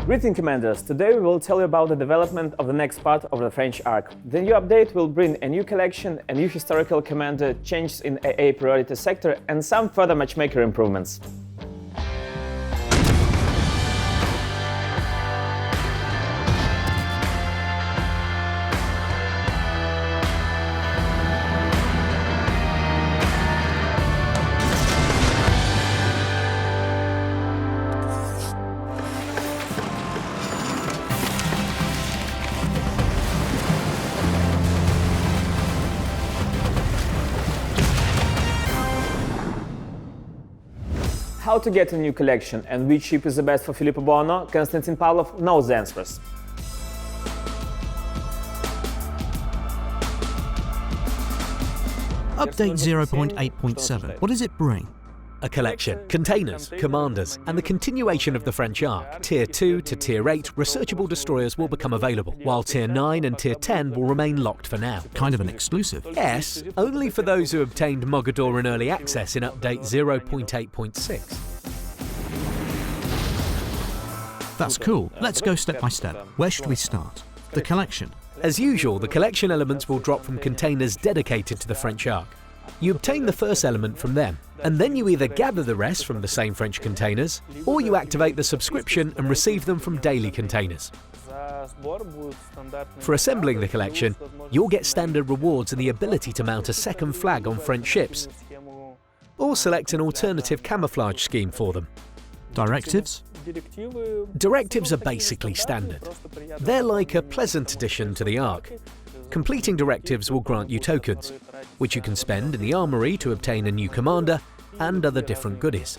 Greeting Commanders! Today we will tell you about the development of the next part of the French arc. The new update will bring a new collection, a new historical commander, changes in AA priority sector and some further Matchmaker improvements. How to get a new collection and which ship is the best for Filippo Buono, Konstantin Pavlov knows the answers. Update 0.8.7. What does it bring? A collection, containers, commanders, and the continuation of the French arc. Tier 2 to Tier 8 researchable destroyers will become available, while Tier 9 and Tier 10 will remain locked for now. Kind of an exclusive. Yes, only for those who obtained Mogador in early access in Update 0.8.6. That's cool. Let's go step by step. Where should we start? The collection. As usual, the collection elements will drop from containers dedicated to the French arc. You obtain the first element from them, and then you either gather the rest from the same French containers, or you activate the subscription and receive them from daily containers. For assembling the collection, you'll get standard rewards and the ability to mount a second flag on French ships, or select an alternative camouflage scheme for them. Directives? Directives are basically standard. They're like a pleasant addition to the arc. Completing directives will grant you tokens, which you can spend in the armory to obtain a new commander and other different goodies.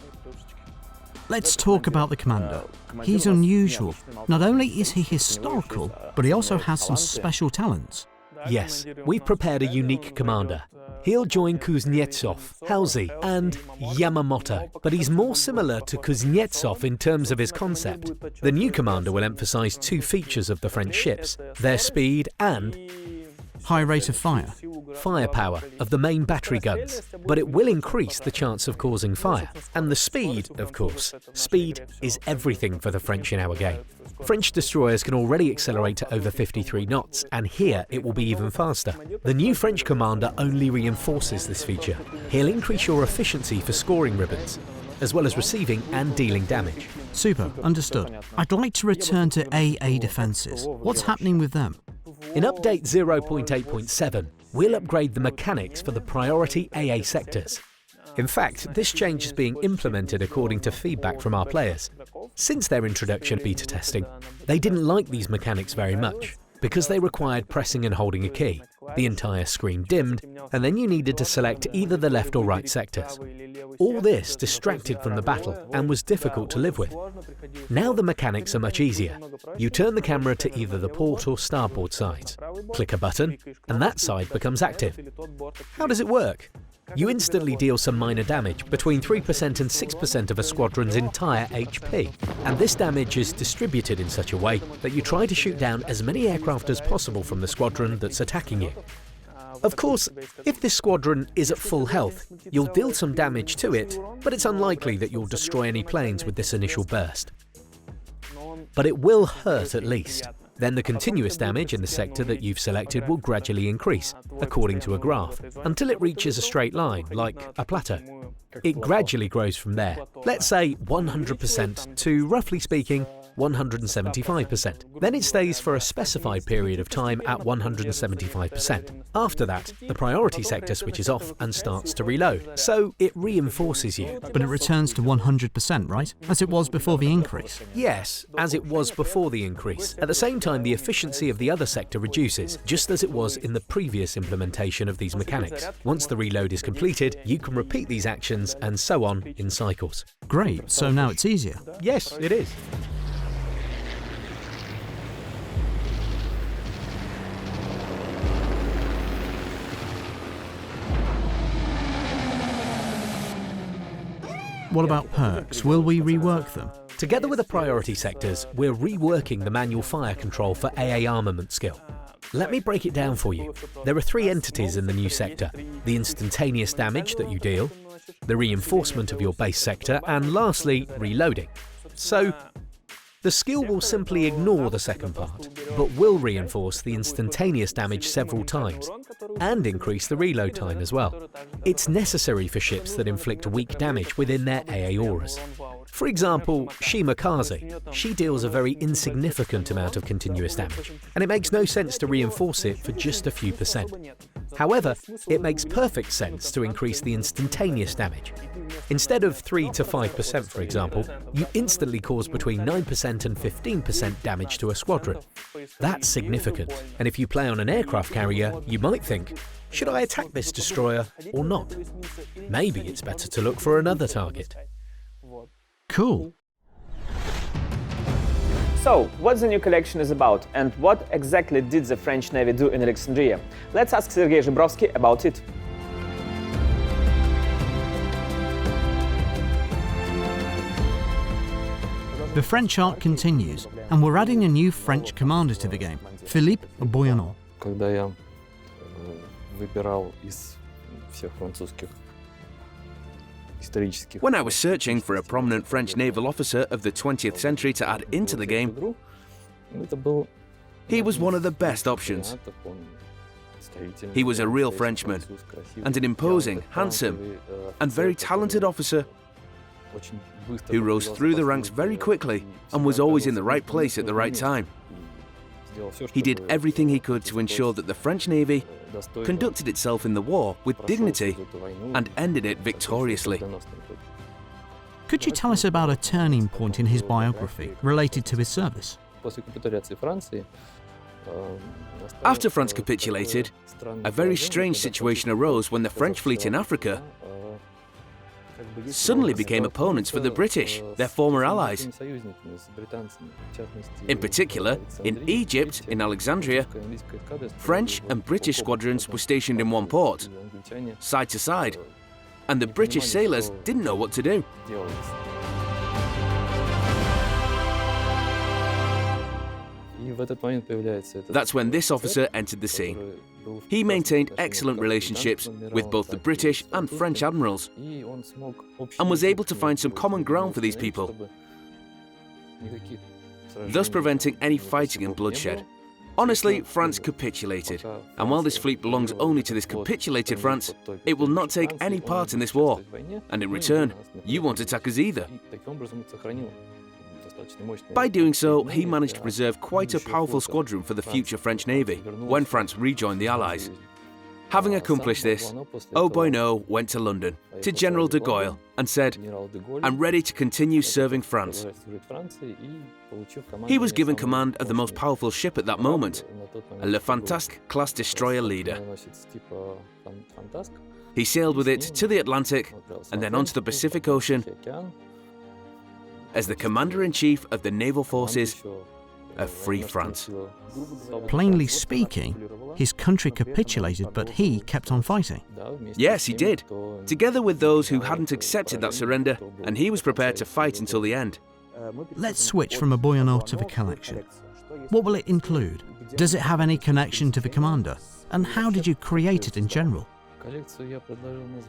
Let's talk about the commander. He's unusual. Not only is he historical, but he also has some special talents. Yes, we've prepared a unique commander. He'll join Kuznetsov, Halsey, and Yamamoto, but he's more similar to Kuznetsov in terms of his concept. The new commander will emphasize two features of the French ships, their speed and high rate of fire. Firepower of the main battery guns, but it will increase the chance of causing fire. And the speed, of course. Speed is everything for the French in our game. French destroyers can already accelerate to over 53 knots, and here it will be even faster. The new French commander only reinforces this feature. He'll increase your efficiency for scoring ribbons, as well as receiving and dealing damage. Super, understood. I'd like to return to AA defenses. What's happening with them? In Update 0.8.7, we'll upgrade the mechanics for the priority AA sectors. In fact, this change is being implemented according to feedback from our players. Since their introduction beta testing, they didn't like these mechanics very much, because they required pressing and holding a key. The entire screen dimmed, and then you needed to select either the left or right sectors. All this distracted from the battle and was difficult to live with. Now the mechanics are much easier. You turn the camera to either the port or starboard sides, click a button, and that side becomes active. How does it work? You instantly deal some minor damage, between 3% and 6% of a squadron's entire HP. And this damage is distributed in such a way that you try to shoot down as many aircraft as possible from the squadron that's attacking you. Of course, if this squadron is at full health, you'll deal some damage to it, but it's unlikely that you'll destroy any planes with this initial burst. But it will hurt at least. Then the continuous damage in the sector that you've selected will gradually increase, according to a graph, until it reaches a straight line, like a plateau. It gradually grows from there, let's say 100% to, roughly speaking, 175%. Then it stays for a specified period of time at 175%. After that, the priority sector switches off and starts to reload, so it reinforces you. But it returns to 100%, right? As it was before the increase? Yes, as it was before the increase. At the same time, the efficiency of the other sector reduces, just as it was in the previous implementation of these mechanics. Once the reload is completed, you can repeat these actions and so on in cycles. Great, so now it's easier. Yes, it is. What about perks? Will we rework them? Together with the priority sectors, we're reworking the manual fire control for AA armament skill. Let me break it down for you. There are 3 entities in the new sector: the instantaneous damage that you deal, the reinforcement of your base sector, and lastly, reloading. So, The skill will simply ignore the second part, but will reinforce the instantaneous damage several times, and increase the reload time as well. It's necessary for ships that inflict weak damage within their AA auras. For example, Shimakaze. She deals a very insignificant amount of continuous damage, and it makes no sense to reinforce it for just a few percent. However, it makes perfect sense to increase the instantaneous damage. Instead of 3 to 5%, for example, you instantly cause between 9% and 15% damage to a squadron. That's significant, and if you play on an aircraft carrier, you might think, should I attack this destroyer or not? Maybe it's better to look for another target. Cool. So, what the new collection is about, and what exactly did the French Navy do in Alexandria? Let's ask Sergei Zhebrovsky about it. The French arc continues, and we're adding a new French commander to the game, Philippe Boyanot. Когда я выбирал из всех французских исторических. When I was searching for a prominent French naval officer of the 20th century to add into the game, Это был he was one of the best options. He was a real Frenchman, and an imposing, handsome, and very talented officer who rose through the ranks very quickly and was always in the right place at the right time. He did everything he could to ensure that the French Navy conducted itself in the war with dignity and ended it victoriously. Could you tell us about a turning point in his biography related to his service? After France capitulated, a very strange situation arose when the French fleet in Africa suddenly became opponents for the British, their former allies. In particular, in Egypt, in Alexandria, French and British squadrons were stationed in one port, side to side, and the British sailors didn't know what to do. That's when this officer entered the scene. He maintained excellent relationships with both the British and French admirals, and was able to find some common ground for these people, thus preventing any fighting and bloodshed. Honestly, France capitulated, and while this fleet belongs only to this capitulated France, it will not take any part in this war, and in return, you won't attack us either. By doing so, he managed to preserve quite a powerful squadron for the future French Navy when France rejoined the Allies. Having accomplished this, Boyanot went to London, to General de Gaulle, and said, "I'm ready to continue serving France." He was given command of the most powerful ship at that moment, a Le Fantasque-class destroyer leader. He sailed with it to the Atlantic and then onto the Pacific Ocean as the Commander-in-Chief of the naval forces of Free France. Plainly speaking, his country capitulated, but he kept on fighting. Yes, he did, together with those who hadn't accepted that surrender, and he was prepared to fight until the end. Let's switch from a Boyanot to the collection. What will it include? Does it have any connection to the commander? And how did you create it in general?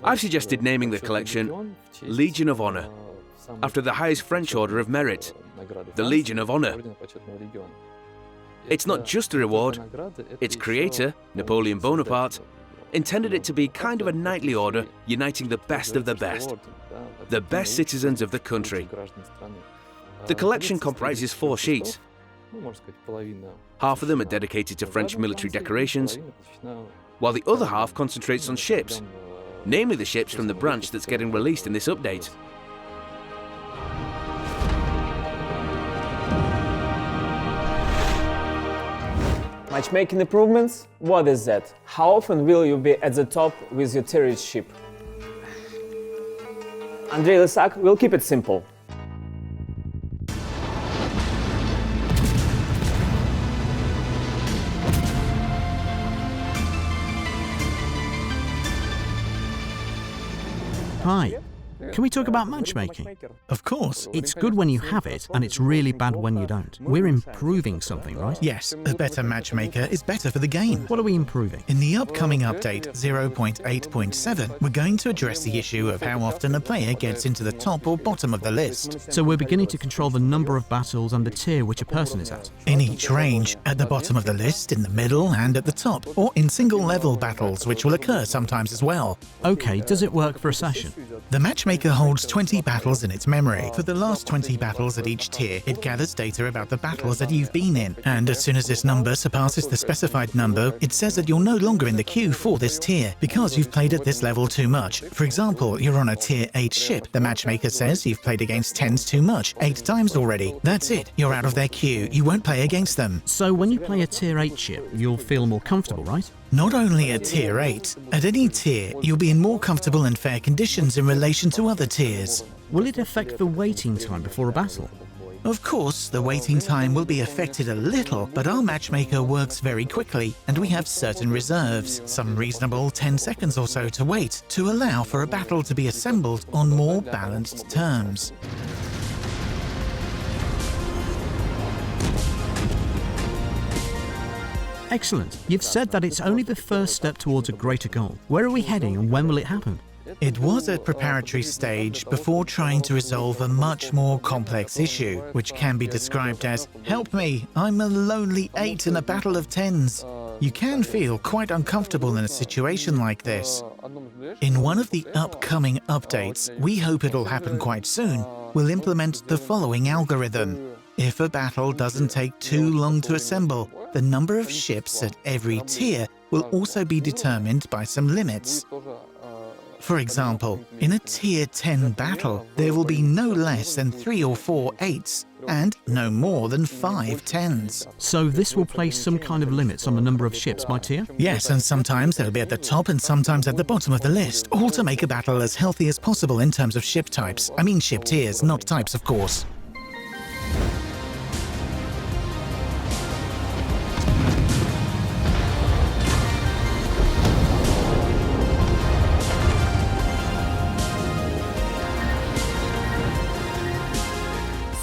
I've suggested naming the collection Legion of Honor, after the highest French order of merit, the Legion of Honor. It's not just a reward. Its creator, Napoleon Bonaparte, intended it to be kind of a knightly order uniting the best of the best citizens of the country. The collection comprises 4 sheets. Half of them are dedicated to French military decorations, while the other half concentrates on ships, namely the ships from the branch that's getting released in this update. Matchmaking improvements? What is that? How often will you be at the top with your Tier VIII ship? Andrei Lysak will keep it simple. Hi, Can we talk about matchmaking? Of course. It's good when you have it, and it's really bad when you don't. We're improving something, right? Yes, a better matchmaker is better for the game. What are we improving? In the upcoming update 0.8.7, we're going to address the issue of how often a player gets into the top or bottom of the list. So we're beginning to control the number of battles and the tier which a person is at. In each range, at the bottom of the list, in the middle, and at the top, or in single-level battles, which will occur sometimes as well. Okay, does it work for a session? The matchmaker holds 20 battles in its memory. For the last 20 battles at each tier, it gathers data about the battles that you've been in, and as soon as this number surpasses the specified number, it says that you're no longer in the queue for this tier, because you've played at this level too much. For example, you're on a Tier 8 ship. The matchmaker says you've played against 10s too much, 8 times already. That's it, you're out of their queue, you won't play against them. So when you play a Tier 8 ship, you'll feel more comfortable, right? Not only at Tier 8, at any tier, you'll be in more comfortable and fair conditions in relation to other tiers. Will it affect the waiting time before a battle? Of course, the waiting time will be affected a little, but our matchmaker works very quickly, and we have certain reserves, some reasonable 10 seconds or so to wait, to allow for a battle to be assembled on more balanced terms. Excellent. You've said that it's only the first step towards a greater goal. Where are we heading and when will it happen? It was at preparatory stage before trying to resolve a much more complex issue, which can be described as, "Help me, I'm a lonely 8 in a battle of 10s." You can feel quite uncomfortable in a situation like this. In one of the upcoming updates, we hope it'll happen quite soon, we'll implement the following algorithm. If a battle doesn't take too long to assemble, the number of ships at every tier will also be determined by some limits. For example, in a Tier 10 battle, there will be no less than 3 or 4 8s, and no more than 5 10s. So this will place some kind of limits on the number of ships by tier? Yes, and sometimes they'll be at the top and sometimes at the bottom of the list, all to make a battle as healthy as possible in terms of ship types. I mean ship tiers, not types, of course.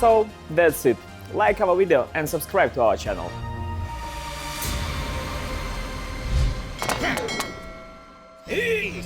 So that's it. Like our video and subscribe to our channel. Hey!